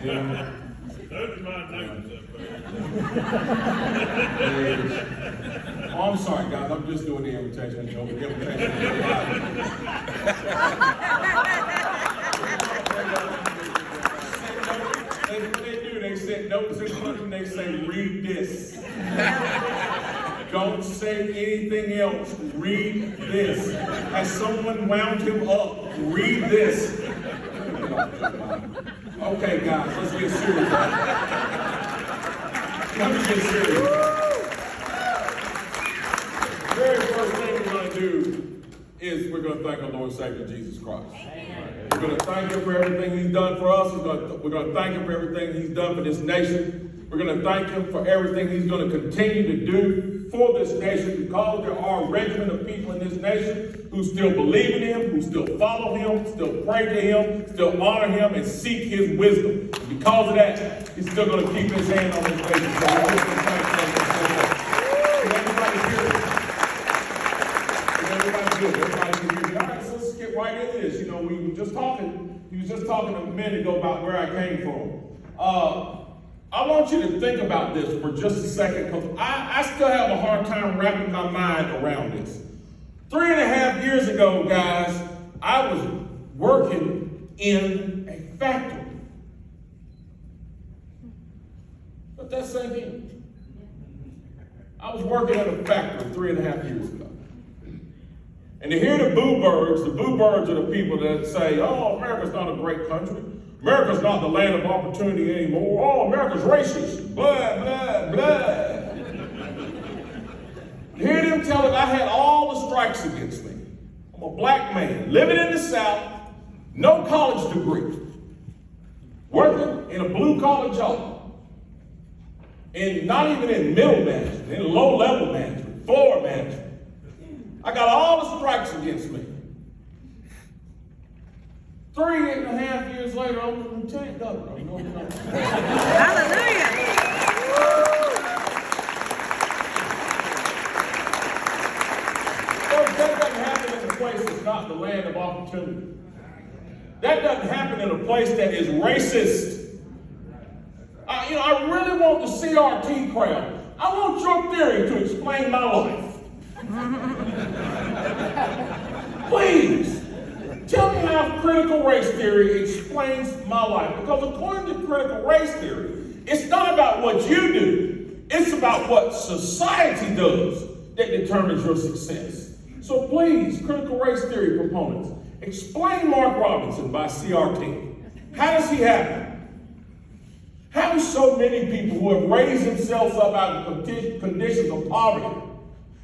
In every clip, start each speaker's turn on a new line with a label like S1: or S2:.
S1: Yeah.
S2: Those are my neighbors up there.
S1: Oh, I'm sorry, guys. I'm just doing the invitation show. The invitation what they do, they set notes in front and they say, read this. Don't say anything else. Read this. Has someone wound him up? Read this. Okay, guys, let's get serious. Let me get serious. The very first thing we're going to do is we're going to thank our Lord and Savior Jesus Christ. We're going to thank him for everything he's done for us. We're going to thank him for everything he's done for this nation. We're going to thank him for everything he's going to continue to do for this nation, because there are a regiment of people in this nation who still believe in him, who still follow him, still pray to him, still honor him, and seek his wisdom. And because of that, he's still going to keep his hand on this nation. So I want to thank him for that. Can everybody hear it? Everybody can hear it. All right, so let's get right into this. You know, he was just talking a minute ago about where I came from. I want you to think about this for just a second, because I still have a hard time wrapping my mind around this. 3.5 years ago, guys, I was working in a factory. Let that sink in. I was working in a factory 3.5 years ago. And to hear the boo birds are the people that say, oh, America's not a great country. America's not the land of opportunity anymore. Oh, America's racist. Blah, blah, blah. Hear them tell it I had all the strikes against me. I'm a black man, living in the South, no college degree, working in a blue-collar job, and not even in middle management, in low-level management, floor management. I got all the strikes against me. 3.5 years later, I'm the lieutenant governor.
S3: Hallelujah.
S1: That doesn't happen in a place that's not the land of opportunity. That doesn't happen in a place that is racist. I really want the CRT crowd. I want your theory to explain my life. Please. Tell me how critical race theory explains my life. Because according to critical race theory, it's not about what you do. It's about what society does that determines your success. So please, critical race theory proponents, explain Mark Robinson by CRT. How does he happen? How do so many people who have raised themselves up out of conditions of poverty,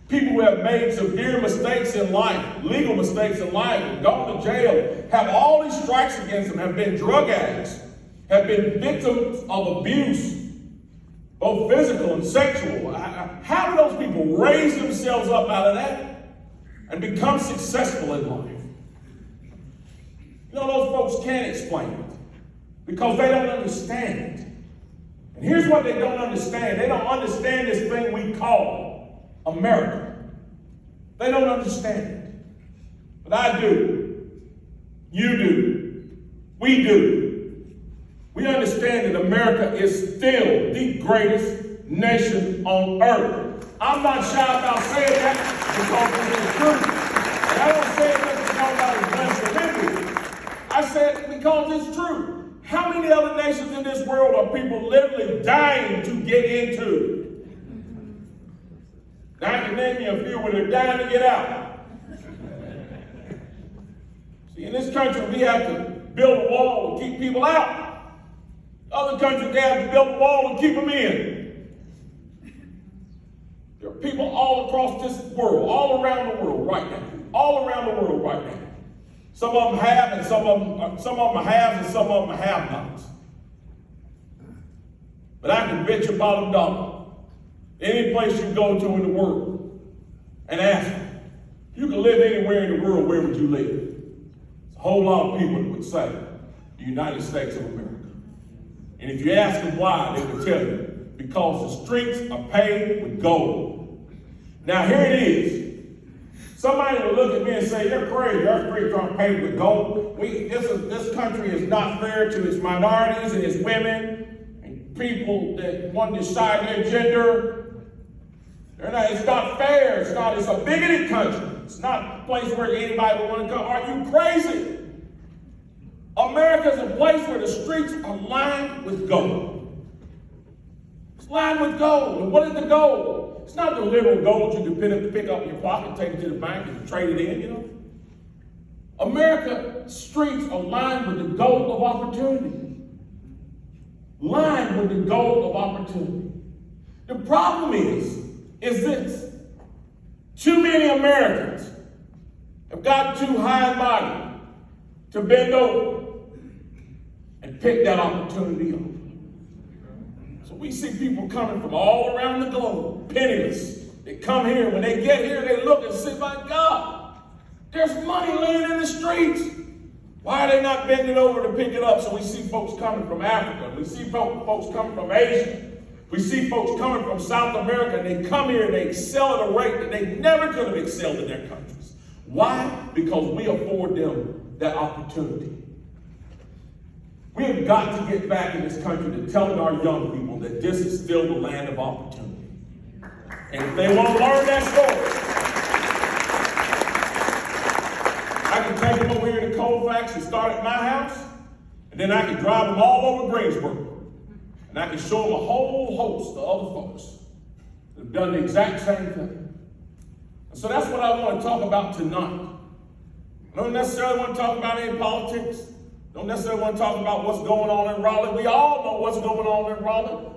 S1: people who have made severe mistakes in life, legal mistakes in life, and gone to jail, have all these strikes against them, have been drug addicts, have been victims of abuse, both physical and sexual. How do those people raise themselves up out of that and become successful in life? You know, those folks can't explain it because they don't understand it. And here's what they don't understand. They don't understand this thing we call America. They don't understand it. But I do. You do. We do. We understand that America is still the greatest nation on earth. I'm not shy about saying that because it's the truth. And I don't say it because nobody's blessed with I say it because it's true. How many other nations in this world are people literally dying to get into? Now I can name you a few where they're dying to get out. See, in this country, we have to build a wall to keep people out. Other countries, they have to build a wall to keep them in. There are people all across this world, all around the world right now. All around the world right now. Some of them have, and some of them have, and some of them have not. But I can bet you bottom dollar, any place you go to in the world and ask them, you can live anywhere in the world, where would you live? A whole lot of people would say, the United States of America. And if you ask them why, they will tell you, because the streets are paved with gold. Now here it is. Somebody will look at me and say, you're crazy, our streets aren't paved with gold. This country is not fair to its minorities and its women and people that want to decide their gender. It's not fair. It's a bigoted country. It's not a place where anybody would want to come. Are you crazy? America is a place where the streets are lined with gold. It's lined with gold. And what is the gold? It's not the literal gold you can pick up in your pocket, take it to the bank and trade it in, you know. America's streets are lined with the gold of opportunity. Lined with the gold of opportunity. The problem is this. Too many Americans have gotten too high and mighty to bend over and pick that opportunity up. So we see people coming from all around the globe, penniless. They come here. When they get here, they look and say, my God, there's money laying in the streets. Why are they not bending over to pick it up? So we see folks coming from Africa. We see folks coming from Asia. We see folks coming from South America, and they come here and they excel at a rate that they never could have excelled in their countries. Why? Because we afford them that opportunity. We have got to get back in this country to telling our young people that this is still the land of opportunity. And if they want to learn that story, I can take them over here to Colfax and start at my house, and then I can drive them all over Greensboro. And I can show them a whole host of other folks that have done the exact same thing. And so that's what I want to talk about tonight. I don't necessarily want to talk about any politics. Don't necessarily want to talk about what's going on in Raleigh. We all know what's going on in Raleigh.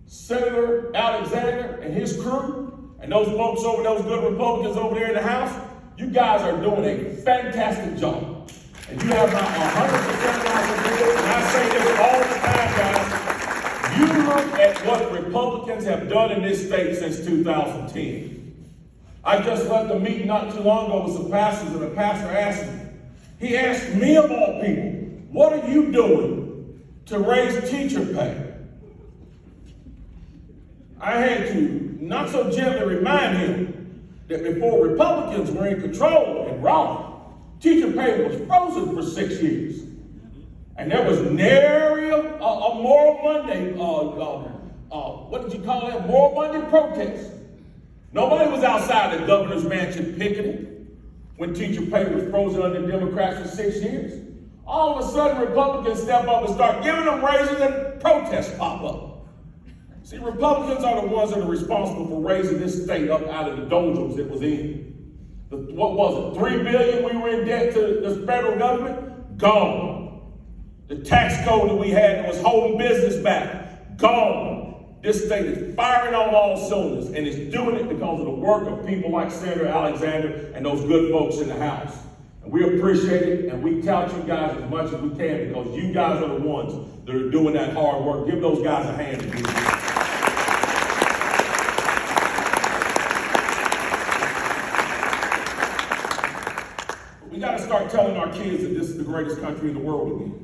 S1: Senator Alexander and his crew, and those folks over, those good Republicans over there in the House, you guys are doing a fantastic job. And you have my 100% my support, and I say this all the time, guys. You look at what Republicans have done in this state since 2010. I just left a meeting not too long ago with some pastors, and a pastor asked me, he asked me of all people, what are you doing to raise teacher pay? I had to not so gently remind him that before Republicans were in control in Raleigh, teacher pay was frozen for 6 years. And there was nary a Moral Monday, what did you call that? Moral Monday protest. Nobody was outside the governor's mansion picketing when teacher pay was frozen under Democrats for 6 years. All of a sudden, Republicans step up and start giving them raises and protests pop up. See, Republicans are the ones that are responsible for raising this state up out of the doldrums it was in. What was it? $3 billion we were in debt to the federal government? Gone. The tax code that we had that was holding business back, gone. This state is firing on all cylinders, and it's doing it because of the work of people like Senator Alexander and those good folks in the House. And we appreciate it, and we tout you guys as much as we can because you guys are the ones that are doing that hard work. Give those guys a hand. We got to start telling our kids that this is the greatest country in the world again.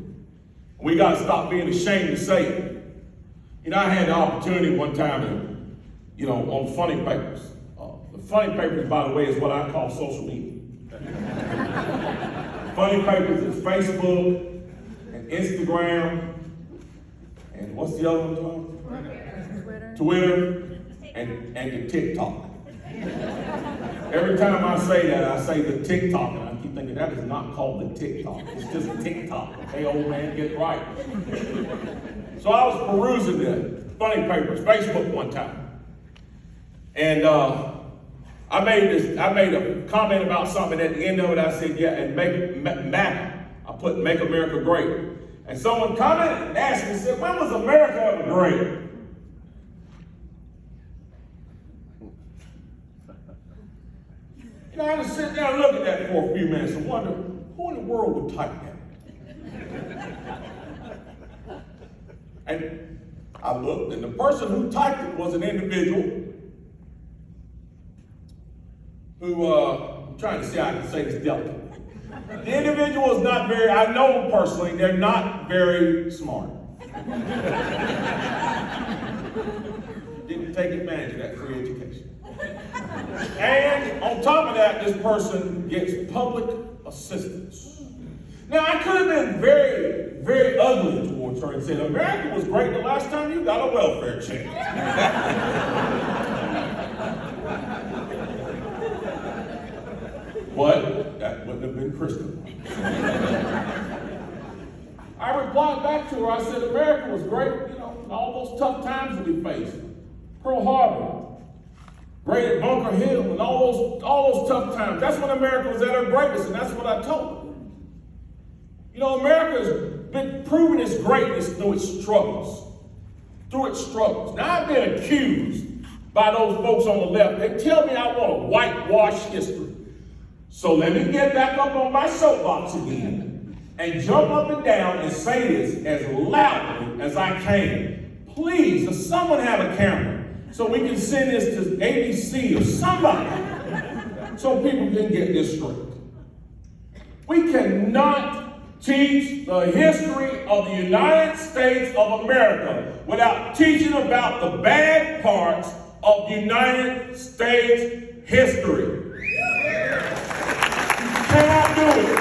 S1: We got to stop being ashamed to say it. You know, I had the opportunity one time, on funny papers. The funny papers, by the way, is what I call social media. Funny papers is Facebook and Instagram and what's the other one? Twitter and the TikTok. Every time I say that, I say the TikTok, and I keep thinking that is not called the TikTok. It's just TikTok. Okay, old man, get right. So I was perusing the funny papers, Facebook one time, and I made a comment about something. At the end of it, I said, yeah, and I put "Make America Great," and someone commented and asked me, said, when was America ever great? I had to sit down and look at that for a few minutes and wonder, who in the world would type that? And I looked, and the person who typed it was an individual who, I'm trying to see how I can say this delicately. The individual is not very, I know them personally, they're not very smart. Didn't take advantage of that free education. And on top of that, this person gets public assistance. Now, I could have been very, very ugly towards her and said, America was great the last time you got a welfare check. But that wouldn't have been Christian. I replied back to her, I said, America was great, all those tough times that we faced. Pearl Harbor, great at Bunker Hill, and all those tough times. That's when America was at her greatest, and that's what I told her. America's been proving its greatness through its struggles. Now, I've been accused by those folks on the left. They tell me I want to whitewash history. So let me get back up on my soapbox again and jump up and down and say this as loudly as I can. Please, does someone have a camera so we can send this to ABC or somebody so people can get this straight? We cannot teach the history of the United States of America without teaching about the bad parts of the United States history. You cannot do it.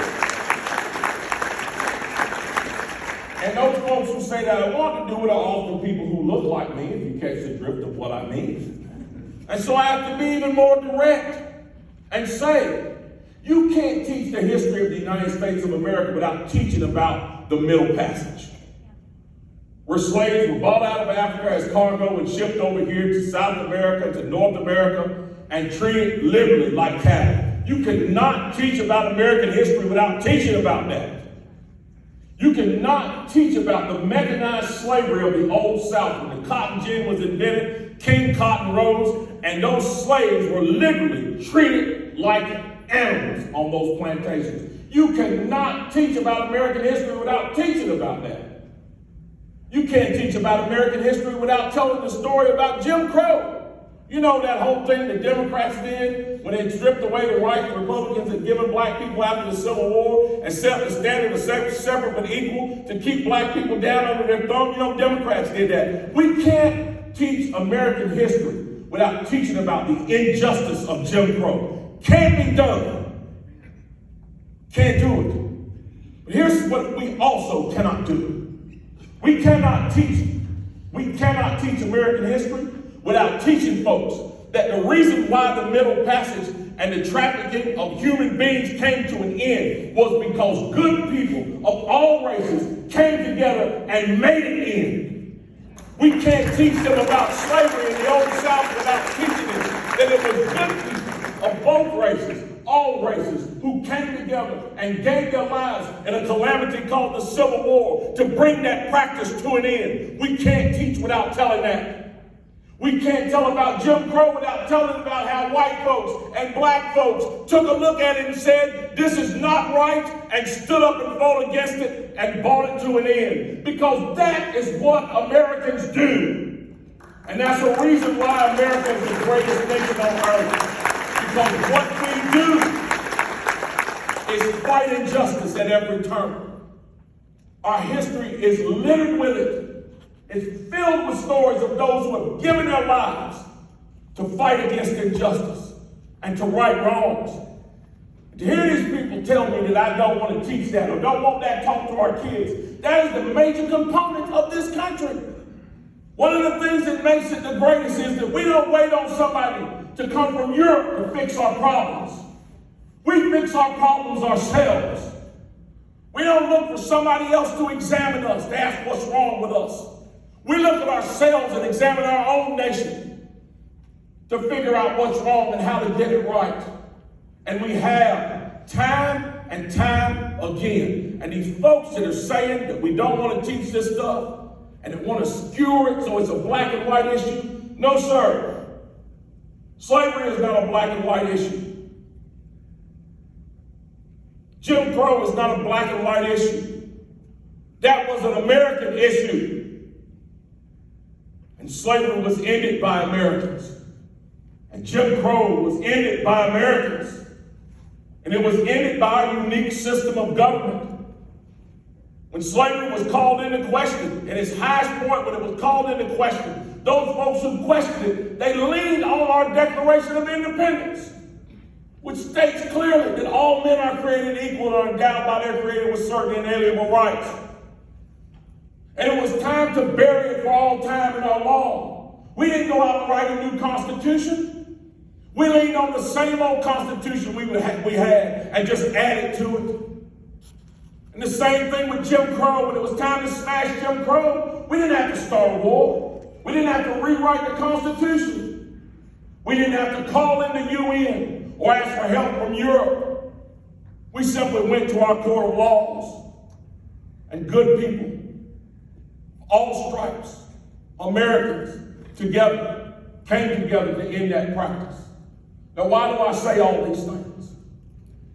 S1: And those folks who say that I want to do it are often people who look like me, if you catch the drift of what I mean. And so I have to be even more direct and say, you can't teach the history of the United States of America without teaching about the Middle Passage, where slaves were bought out of Africa as cargo and shipped over here to South America, to North America, and treated liberally like cattle. You cannot teach about American history without teaching about that. You cannot teach about the mechanized slavery of the Old South. When the cotton gin was invented, King Cotton rose, and those slaves were literally treated like animals on those plantations. You cannot teach about American history without teaching about that. You can't teach about American history without telling the story about Jim Crow. You know that whole thing the Democrats did when they stripped away the rights Republicans had given black people after the Civil War and set the standard of separate but equal to keep black people down under their thumb. Democrats did that. We can't teach American history without teaching about the injustice of Jim Crow. Can't be done. Can't do it. But here's what we also cannot do. We cannot teach American history without teaching folks that the reason why the Middle Passage and the trafficking of human beings came to an end was because good people of all races came together and made it end. We can't teach them about slavery in the Old South without teaching them that it was good people of both races, all races, who came together and gave their lives in a calamity called the Civil War to bring that practice to an end. We can't teach without telling that. We can't tell about Jim Crow without telling about how white folks and black folks took a look at it and said, this is not right, and stood up and fought against it and brought it to an end. Because that is what Americans do. And that's the reason why America is the greatest nation on earth. Because what we do is fight injustice at every turn. Our history is littered with it. It's filled with stories of those who have given their lives to fight against injustice and to right wrongs. To hear these people tell me that I don't want to teach that or don't want that taught to our kids, that is the major component of this country. One of the things that makes it the greatest is that we don't wait on somebody to come from Europe to fix our problems. We fix our problems ourselves. We don't look for somebody else to examine us, to ask what's wrong with us. We look at ourselves and examine our own nation to figure out what's wrong and how to get it right. And we have time and time again. And these folks that are saying that we don't want to teach this stuff and that want to skewer it so it's a black and white issue, no, sir. Slavery is not a black and white issue. Jim Crow is not a black and white issue. That was an American issue. And slavery was ended by Americans. And Jim Crow was ended by Americans. And it was ended by our unique system of government. When slavery was called into question, at its highest point when it was called into question, those folks who questioned it, they leaned on our Declaration of Independence, which states clearly that all men are created equal and are endowed by their Creator with certain inalienable rights. And it was time to bury it for all time in our law. We didn't go out and write a new constitution. We leaned on the same old constitution we had and just added to it. And the same thing with Jim Crow. When it was time to smash Jim Crow, we didn't have to start a war. We didn't have to rewrite the Constitution. We didn't have to call in the UN or ask for help from Europe. We simply went to our court of laws. And good people, all stripes, Americans, together, came together to end that practice. Now, why do I say all these things?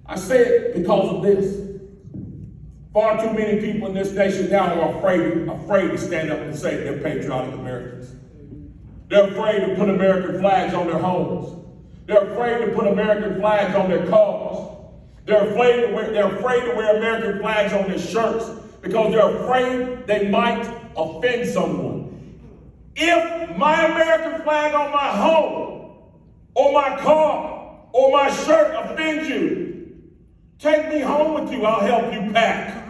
S1: I say it because of this. Far too many people in this nation now are afraid to stand up and say they're patriotic Americans. They're afraid to put American flags on their homes. They're afraid to put American flags on their cars. They're afraid to wear American flags on their shirts because they're afraid they might offend someone. If my American flag on my home, or my car, or my shirt offends you, take me home with you, I'll help you pack.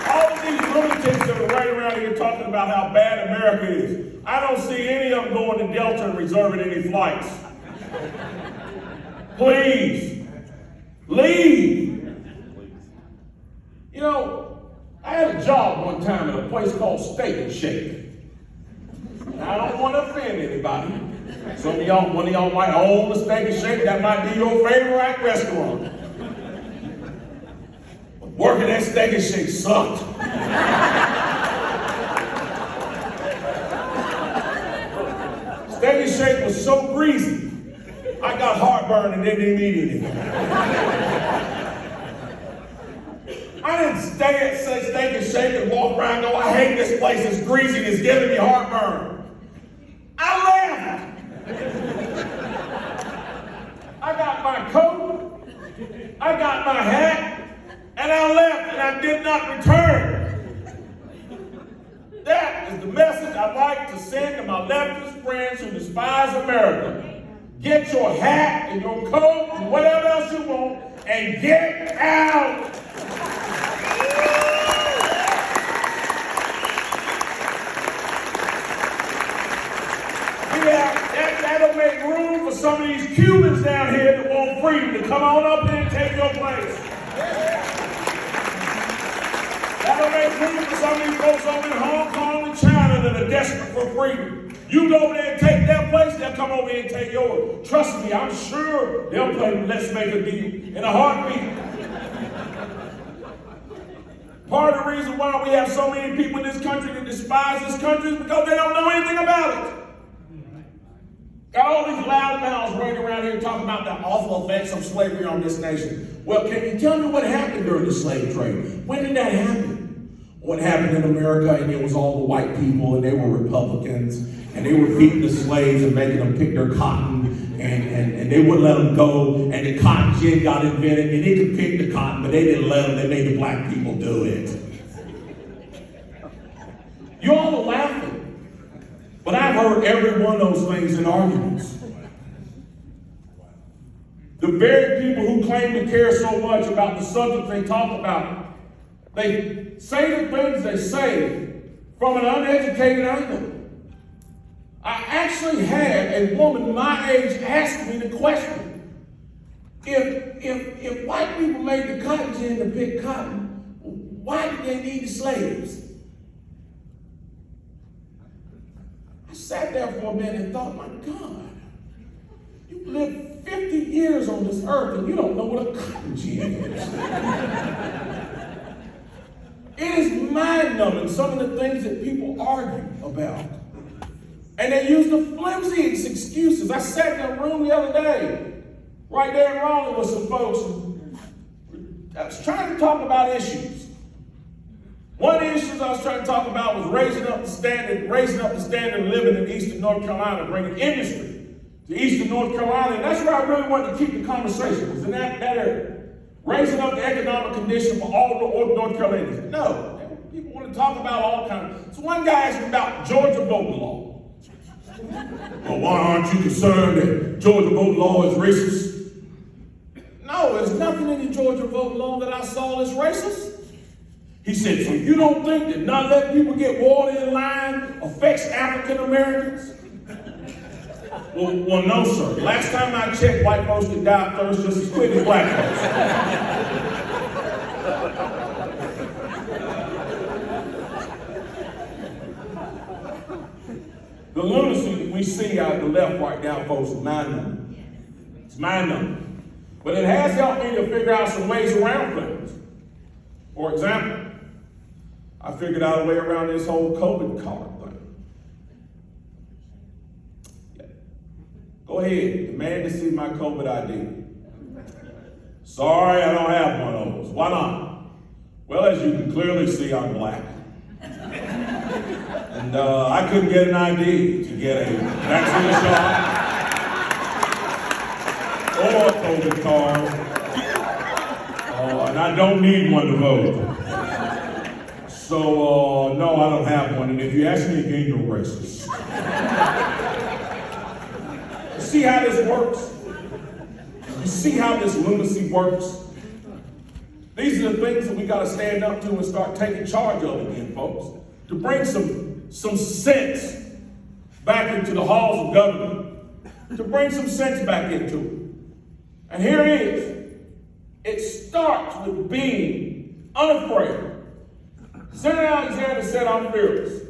S1: All of these lunatics that are right around here talking about how bad America is, I don't see any of them going to Delta and reserving any flights. Please, leave. You know, I had a job one time at a place called Steak and Shake. I don't want to offend anybody. Some of y'all, one of y'all might own a Steak and Shake. That might be your favorite restaurant. But working at Steak and Shake sucked. Steak and Shake was so greasy, I got heartburn and they didn't eat anything. I didn't stay at Steak and Shake and walk around and go, I hate this place, it's greasy, it's giving me heartburn. I left. I got my coat, I got my hat, and I left and I did not return. That is the message I'd like to send to my leftist friends who despise America. Get your hat and your coat and whatever else you want and get out. That'll make room for some of these Cubans down here that want freedom to come on up here and take your place. That'll make room for some of these folks over in Hong Kong and China that are desperate for freedom. You go over there and take their place, they'll come over here and take yours. Trust me, I'm sure they'll play Let's Make a Deal in a heartbeat. Part of the reason why we have so many people in this country that despise this country is because they don't know anything about it. Got all these loudmouths running around here talking about the awful effects of slavery on this nation. Well, can you tell me what happened during the slave trade? When did that happen? What happened in America, and it was all the white people, and they were Republicans, and they were beating the slaves and making them pick their cotton, and they wouldn't let them go, and the cotton gin got invented, and they could pick the cotton, but they didn't let them, they made the black people do it. You all are laughing. But I've heard every one of those things in arguments. The very people who claim to care so much about the subject they talk about, they say the things they say from an uneducated angle. I actually had a woman my age ask me the question, if white people made the cotton gin to pick cotton, why did they need the slaves? I sat there for a minute and thought, my God, you lived 50 years on this earth and you don't know what a cotton gin is. It is mind-numbing, some of the things that people argue about. And they use the flimsiest excuses. I sat in a room the other day, right there in Raleigh with some folks. I was trying to talk about issues. One of the issues I was trying to talk about was raising up the standard of living in Eastern North Carolina, bringing industry to Eastern North Carolina. And that's where I really wanted to keep the conversation, was in that area. raising up the economic condition for all North Carolinians. No, people want to talk about all kinds. So one guy asked me about Georgia voting law. Well, why aren't you concerned that Georgia voting law is racist? No, there's nothing in the Georgia voting law that I saw that's racist. He said, so you don't think that not letting people get water in line affects African Americans? Well, no, sir. Last time I checked, white folks could die of thirst just as quick as black folks. The lunacy that we see out of the left right now, folks, is mind-numbing. It's mind-numbing. But it has helped me to figure out some ways around things. For example, I figured out a way around this whole COVID card thing. Yeah. Go ahead, demand to see my COVID ID. Sorry, I don't have one of those. Why not? Well, as you can clearly see, I'm black. And I couldn't get an ID to get a vaccine shot or a COVID card. And I don't need one to vote. So, no, I don't have one. And if you ask me again, you're racist. You see how this works? You see how this lunacy works? These are the things that we got to stand up to and start taking charge of again, folks. To bring some sense back into the halls of government. To bring some sense back into it. And here it is. It starts with being unafraid. Senator Alexander said, I'm fearless.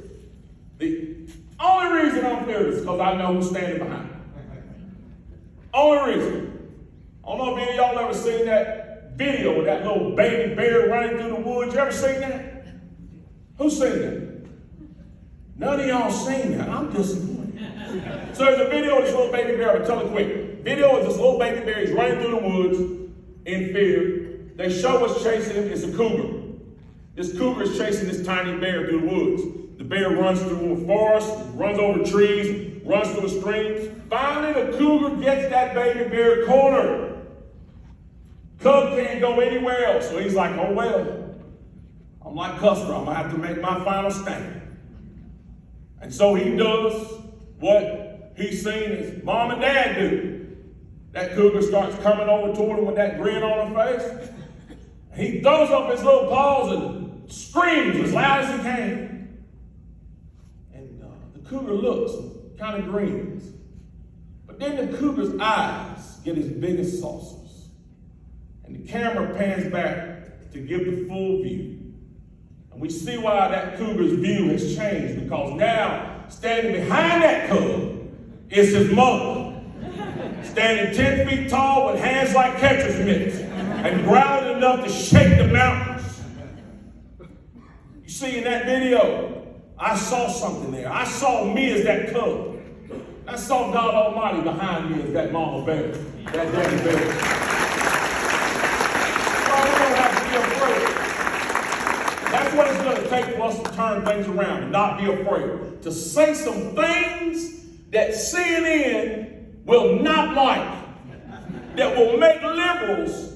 S1: The only reason I'm fearless is because I know who's standing behind me. Only reason. I don't know if any of y'all ever seen that video of that little baby bear running through the woods. You ever seen that? Who's seen that? None of y'all seen that. I'm disappointed. So there's a video of this little baby bear. I'll tell it quick. Video of this little baby bear. He's running through the woods in fear. They show what's chasing him. It's a cougar. This cougar is chasing this tiny bear through the woods. The bear runs through a forest, runs over trees, runs through a stream. Finally, the cougar gets that baby bear cornered. Cub can't go anywhere else. So he's like, oh well, I'm like Custer. I'm gonna have to make my final stand. And so he does what he's seen his mom and dad do. That cougar starts coming over toward him with that grin on her face. And he throws up his little paws and screams as loud as he can. And the cougar looks and kind of grins. But then the cougar's eyes get as big as saucers. And the camera pans back to give the full view. And we see why that cougar's view has changed, because now, standing behind that cub is his mother. Standing 10 feet tall with hands like catcher's mitts and growling enough to shake the mountains. You see, in that video, I saw something there. I saw me as that cub. I saw God Almighty behind me as that mama bear, that daddy bear. So we don't have to be afraid. That's what it's going to take for us to turn things around and not be afraid. To say some things that CNN will not like, that will make liberals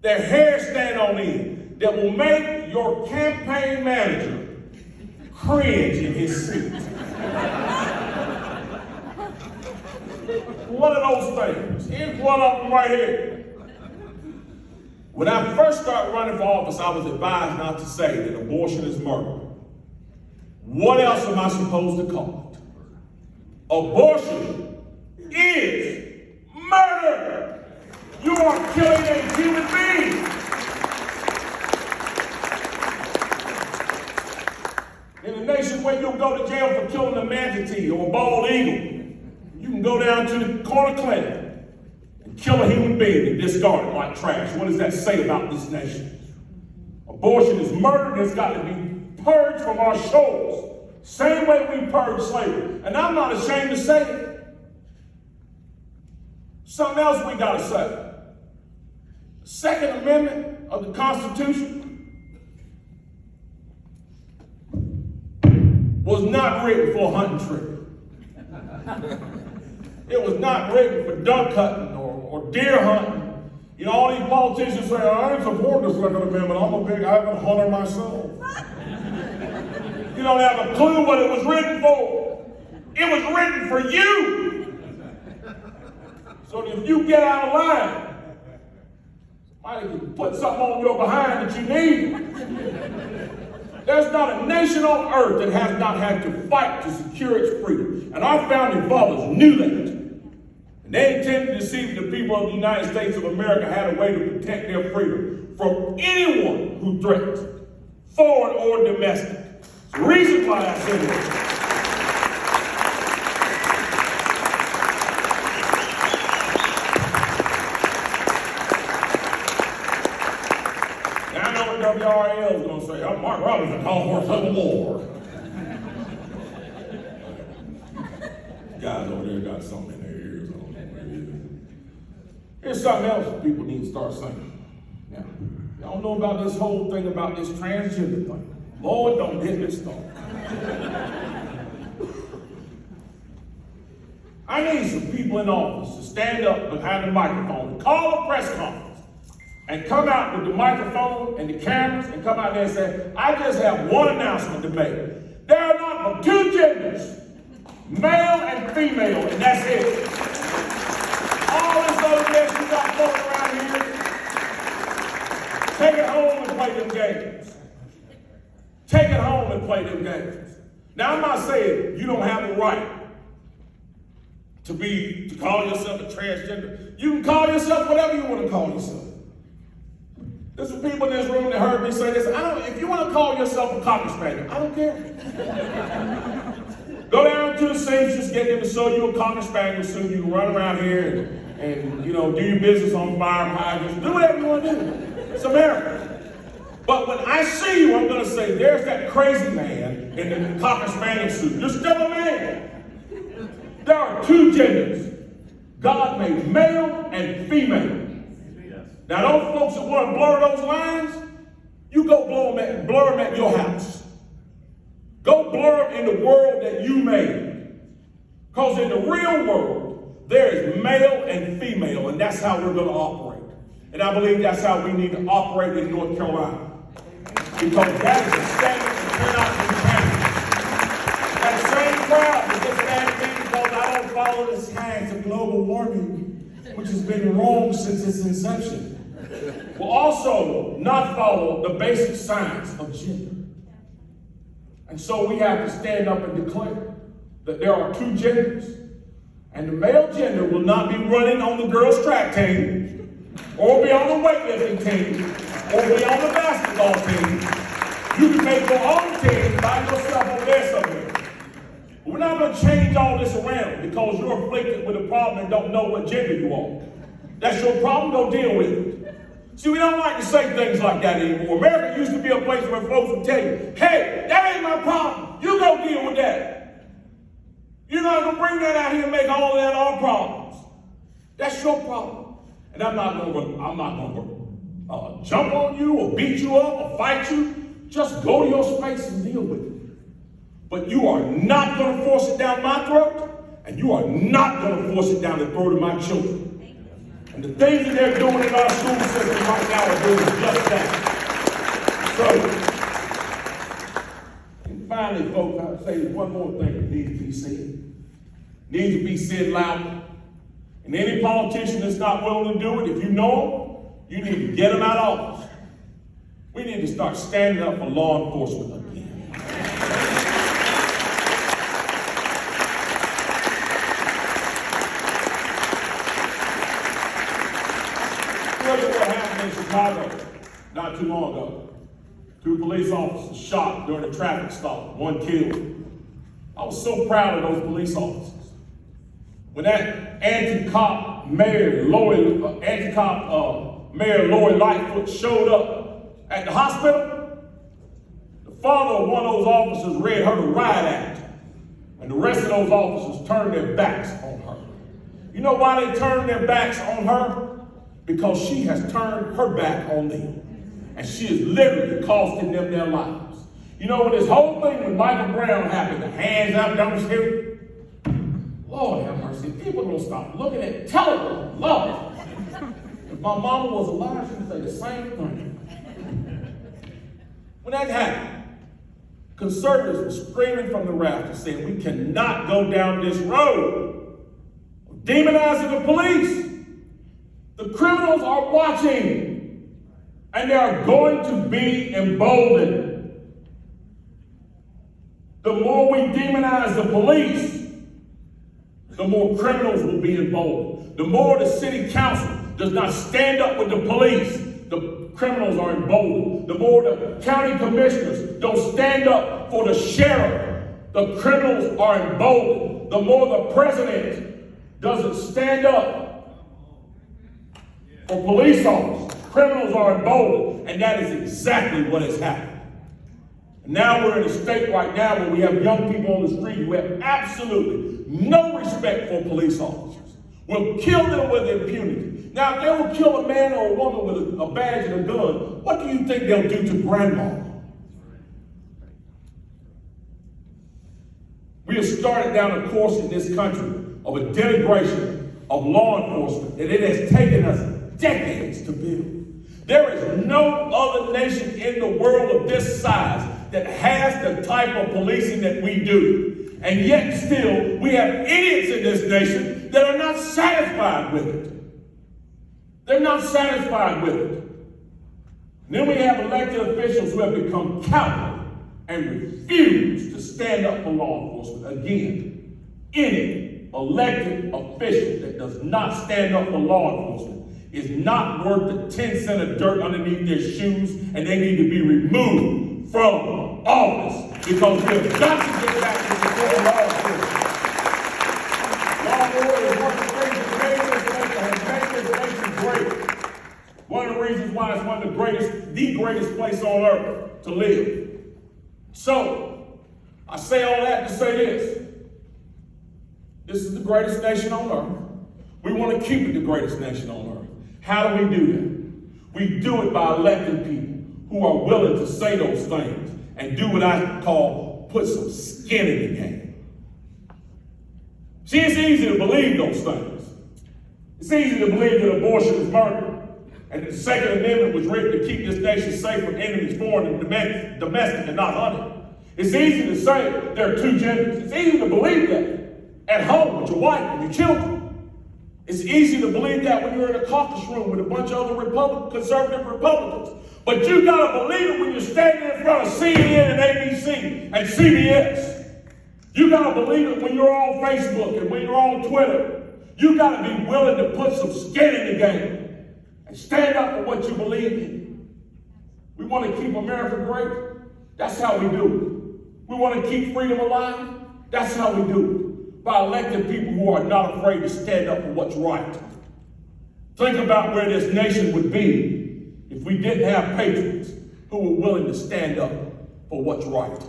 S1: their hair stand on end, that will make your campaign manager cringe in his seat. One of those things. Here's one of them right here. When I first started running for office, I was advised not to say that abortion is murder. What else am I supposed to call it? Abortion is murder. You are killing a human being. In a nation where you'll go to jail for killing a manatee or a bald eagle, you can go down to the corner clinic and kill a human being and discard it like trash. What does that say about this nation? Abortion is murder, and it's got to be purged from our shores. Same way we purged slavery. And I'm not ashamed to say it. Something else we got to say. The Second Amendment of the Constitution was not written for a hunting trip. It was not written for duck hunting or deer hunting. You know, all these politicians say, I ain't support this Second Amendment. I'm a hunter myself. You don't have a clue what it was written for. It was written for you. So that if you get out of line, somebody can put something on your behind that you need. There's not a nation on earth that has not had to fight to secure its freedom. And our founding fathers knew that. And they intended to see that the people of the United States of America had a way to protect their freedom from anyone who threatens, foreign or domestic. It's the reason why I said it. WRL is going to say, oh, Mark Robinson called for a civil war. Guys over there got something in their ears. I don't know what it is. Here's something else people need to start saying. Now, y'all know about this whole thing about this transgender thing. Lord, don't get me started. I need some people in office to stand up behind the microphone and call a press conference and come out with the microphone and the cameras and come out there and say, I just have one announcement to make. There are not but two genders, male and female, and that's it. All this other mess you got floating around here, take it home and play them games. Take it home and play them games. Now, I'm not saying you don't have a right to call yourself a transgender. You can call yourself whatever you want to call yourself. There's some people in this room that heard me say this. If you want to call yourself a cocker spaniel, I don't care. Go down to the seamstress, get them to sew you a cocker spaniel so you can run around here and do your business on fire hydrants. Do whatever you want to do. It's America. But when I see you, I'm going to say, there's that crazy man in the cocker spaniel suit. You're still a man. There are two genders. God made male and female. Now, those folks that want to blur those lines, you go blur them at your house. Go blur them in the world that you made. Because in the real world, there is male and female, and that's how we're going to operate. And I believe that's how we need to operate in North Carolina. Because that is the standard that cannot be changed. That same crowd that gets mad at me because I don't follow the science of global warming, which has been wrong since its inception, will also not follow the basic science of gender. And so we have to stand up and declare that there are two genders. And the male gender will not be running on the girls' track team, or be on the weightlifting team, or be on the basketball team. You can make your own team by yourself over there somewhere. But we're not going to change all this around because you're afflicted with a problem and don't know what gender you are. That's your problem, go deal with it. See, we don't like to say things like that anymore. America used to be a place where folks would tell you, hey, that ain't my problem. You go deal with that. You're not going to bring that out here and make all of that our problems. That's your problem. And I'm not going to jump on you or beat you up or fight you. Just go to your space and deal with it. But you are not going to force it down my throat, and you are not going to force it down the throat of my children. And the things that they're doing in our school system right now are doing just that. So, and finally, folks, I'll say there's one more thing that needs to be said. Needs to be said loudly. And any politician that's not willing to do it, if you know them, you need to get them out of office. We need to start standing up for law enforcement again. Look at what happened in Chicago not too long ago. 2 police officers shot during a traffic stop, 1 killed. I was so proud of those police officers. When that anti-cop Mayor Lori Lightfoot showed up at the hospital, the father of one of those officers read her the riot act, and the rest of those officers turned their backs on her. You know why they turned their backs on her? Because she has turned her back on them. And she is literally costing them their lives. You know, when this whole thing with Michael Brown happened, the hands up, don't scare. Lord have mercy, people don't stop looking at television. Lord. If my mama was alive, she would say the same thing. When that happened, conservatives were screaming from the rafters saying we cannot go down this road of demonizing the police. The criminals are watching, and they are going to be emboldened. The more we demonize the police, the more criminals will be emboldened. The more the city council does not stand up with the police, the criminals are emboldened. The more the county commissioners don't stand up for the sheriff, the criminals are emboldened. The more the president doesn't stand up for police officers, criminals are emboldened. And that is exactly what has happened. And now we're in a state right now where we have young people on the street who have absolutely no respect for police officers. We'll kill them with impunity. Now, if they will kill a man or a woman with a badge and a gun, what do you think they'll do to grandma? We have started down a course in this country of a denigration of law enforcement that it has taken us decades to build. There is no other nation in the world of this size that has the type of policing that we do. And yet still, we have idiots in this nation that are not satisfied with it. They're not satisfied with it. And then we have elected officials who have become cowardly and refuse to stand up for law enforcement. Again, any elected official that does not stand up for law enforcement is not worth the 10 cents of dirt underneath their shoes, and they need to be removed from office because we have got to get back to the law enforcement. Law and order is one of the things that made this nation great. One of the reasons why it's one of the greatest place on earth to live. So, I say all that to say this. This is the greatest nation on earth. We want to keep it the greatest nation on earth. How do we do that? We do it by electing people who are willing to say those things and do what I call put some skin in the game. See, it's easy to believe those things. It's easy to believe that abortion is murder and that the Second Amendment was written to keep this nation safe from enemies, foreign and domestic, and not hunted. It's easy to say there are two genders. It's easy to believe that at home with your wife and your children. It's easy to believe that when you're in a caucus room with a bunch of other conservative Republicans. But you gotta believe it when you're standing in front of CNN and ABC and CBS. You gotta believe it when you're on Facebook and when you're on Twitter. You gotta be willing to put some skin in the game and stand up for what you believe in. We want to keep America great. That's how we do it. We want to keep freedom alive. That's how we do it. By electing people who are not afraid to stand up for what's right. Think about where this nation would be if we didn't have patriots who were willing to stand up for what's right.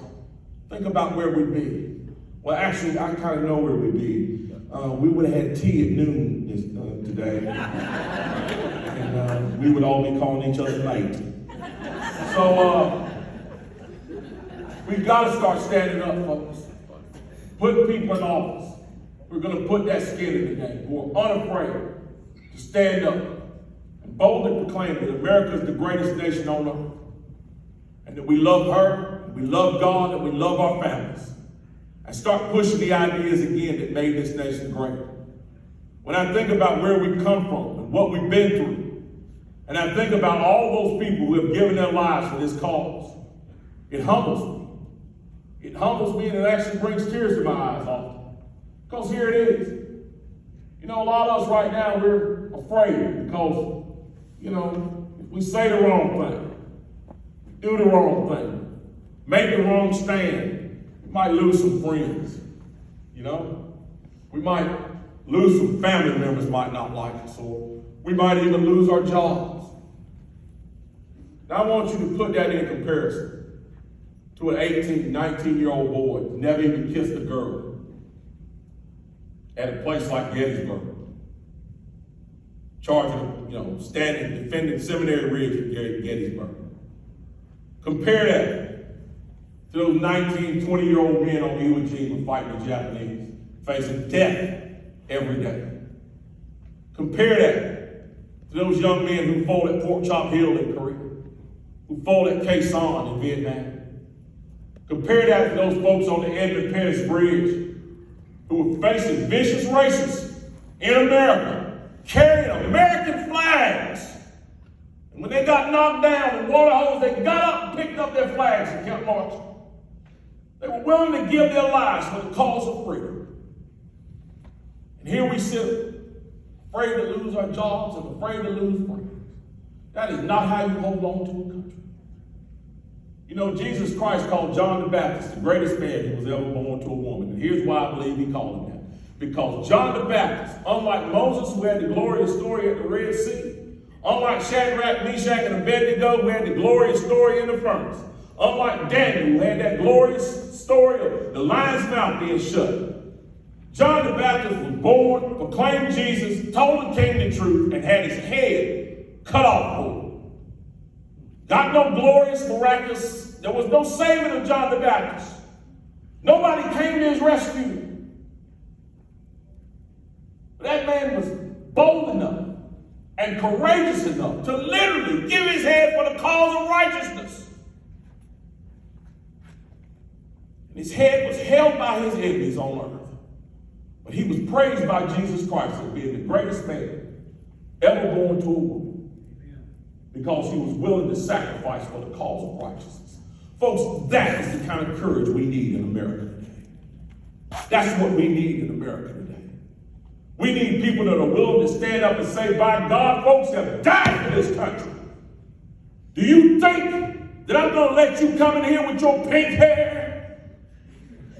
S1: Think about where we'd be. Well, actually, I kind of know where we'd be. We would have had tea at noon today. And we would all be calling each other late. So we've got to start standing up, folks. Put people in office. We're going to put that skin in the game. Who are unafraid to stand up and boldly proclaim that America is the greatest nation on earth, and that we love her, and we love God, and we love our families, and start pushing the ideas again that made this nation great. When I think about where we come from and what we've been through, and I think about all those people who have given their lives for this cause, it humbles me. It humbles me, and it actually brings tears to my eyes often. Because here it is. You know, a lot of us right now, we're afraid because, if we say the wrong thing, do the wrong thing, make the wrong stand, we might lose some friends. We might lose some family members might not like us, or we might even lose our jobs. Now I want you to put that in comparison to an 18, 19-year-old boy who never even kissed a girl at a place like Gettysburg, charged with, standing, defending Seminary Ridge at Gettysburg. Compare that to those 19, 20-year-old men on Iwo Jima fighting the Japanese, facing death every day. Compare that to those young men who fought at Pork Chop Hill in Korea, who fought at Khe Sanh in Vietnam. Compare that to those folks on the Edmund Pettus Bridge who were facing vicious racists in America, carrying American flags. And when they got knocked down in water holes, they got up and picked up their flags and kept marching. They were willing to give their lives for the cause of freedom. And here we sit, afraid to lose our jobs and afraid to lose friends. That is not how you hold on to a country. You know, Jesus Christ called John the Baptist the greatest man who was ever born to a woman. And here's why I believe he called him that. Because John the Baptist, unlike Moses, who had the glorious story at the Red Sea, unlike Shadrach, Meshach, and Abednego, who had the glorious story in the furnace, unlike Daniel, who had that glorious story of the lion's mouth being shut, John the Baptist was born, proclaimed Jesus, told the king the truth, and had his head cut off for it. Got no glorious, miraculous, there was no saving of John the Baptist. Nobody came to his rescue. But that man was bold enough and courageous enough to literally give his head for the cause of righteousness. And his head was held by his enemies on earth. But he was praised by Jesus Christ as being the greatest man ever born to a woman, because he was willing to sacrifice for the cause of righteousness. Folks, that is the kind of courage we need in America today. That's what we need in America today. We need people that are willing to stand up and say, by God, folks have died for this country. Do you think that I'm going to let you come in here with your pink hair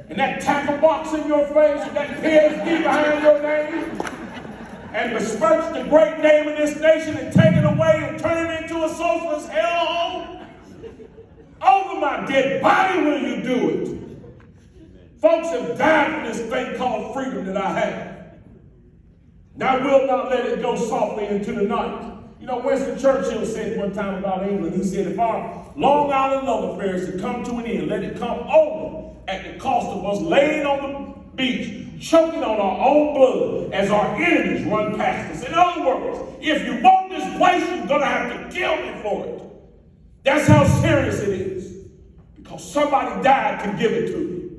S1: and that tackle box in your face and that PSD behind your name and besmirch the great name of this nation and take it away and turn it into a socialist hellhole? Over my dead body will you do it? Folks have died for this thing called freedom that I have. And I will not let it go softly into the night. You know, Winston Churchill said one time about England, he said, if our Long Island love affairs to come to an end, let it come only at the cost of us laying on the beach, choking on our own blood as our enemies run past us. In other words, if you want this place, you're going to have to kill me for it. That's how serious it is. Because somebody died to give it to me.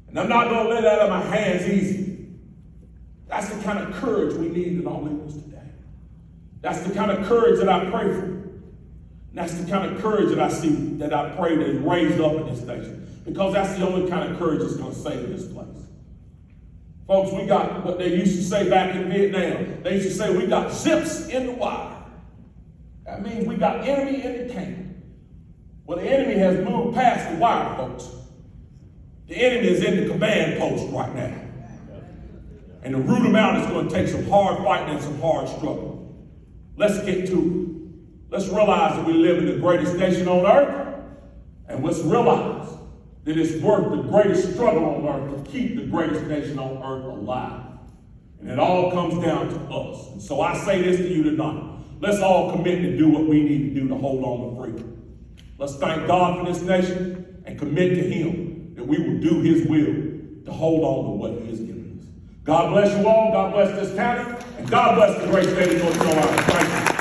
S1: And I'm not going to let it out of my hands easy. That's the kind of courage we need in our leaders today. That's the kind of courage that I pray for. And that's the kind of courage that I see, that I pray that is raised up in this nation. Because that's the only kind of courage that's going to save this place. Folks, we got what they used to say back in Vietnam. They used to say we got zips in the wire. That means we got enemy in the camp. Well, the enemy has moved past the wire, folks. The enemy is in the command post right now. And to root them out is going to take some hard fighting and some hard struggle. Let's get to it. Let's realize that we live in the greatest nation on earth. And let's realize that it's worth the greatest struggle on earth to keep the greatest nation on earth alive. And it all comes down to us. And so I say this to you tonight. Let's all commit to do what we need to do to hold on to freedom. Let's thank God for this nation and commit to Him that we will do His will to hold on to what He has given us. God bless you all. God bless this county. And God bless the great state of North Carolina. Thank you.